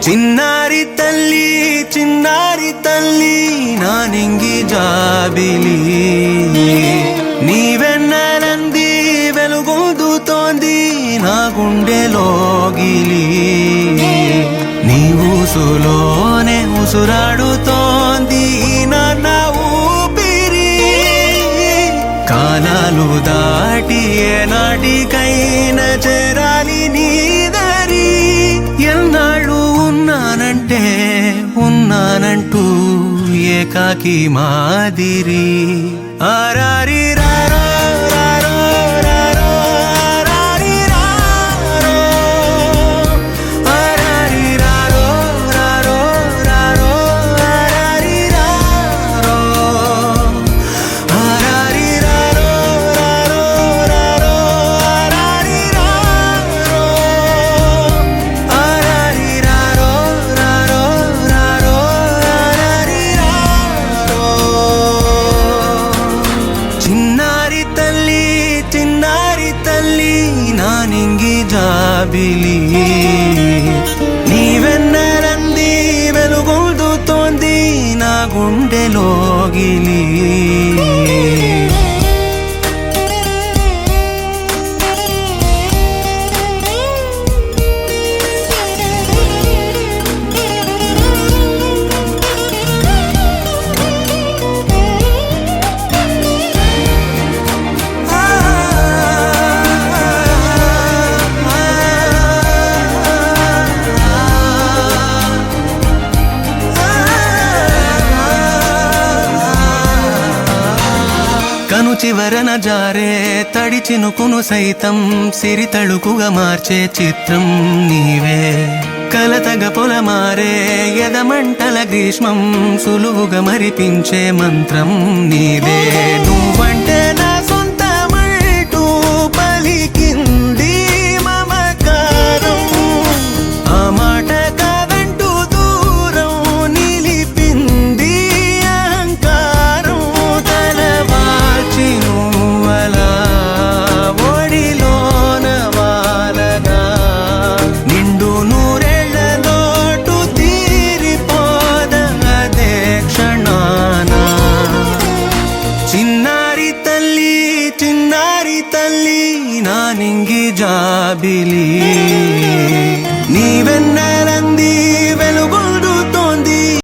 చిన్నారి తల్లి నానింగి జాబిలి నీవెన్నెలంది వెలుగొందుతోంది నా గుండెలోగిలి నీ ఊసులోనే ఉసురాడుతోంది నా ఊపిరి కాలాలు దాటి ఏనాటికైనా చేరాలి నీ దరి ఎన్నాళ్ళు ఉన్నానంటూ ఏకాకి మాదిరి ఆరారి రారో రారో రారో ఆరారి రారో ఆరారి రారో రారో రారో ఆరారి రారో ఆరారి రారో రారో రారో ఆరారి రారో ఆరారి రారో రారో రారో ఆరారి రారో చిన్నారి తల్లి నానింగి జాబిలి నీవెన్నెలంది వెలుగొందుతోంది నా గుండెలోగిలి కను చివరన జారే తడి చినుకును సైతం సిరి తళుకుగా మార్చే చిత్రం నీవే కలతగ పొలమారే ఎదమంటల గ్రీష్మం సులువుగా మరిపించే మంత్రం నీదే నువ్వంటే నా సొంతమంటూ పలికింది మమకారం ఆ మాట కాదంటూ దూరం నిలిపింది అహంకారం తలవాల్చి నువ్వలా ఒడిలోన వాలగా నిండు నూరేళ్ల లోటు తీరిపోదదే క్షణాన చిన్నారి తల్లి నానింగి జాబిలి నీవెన్నెల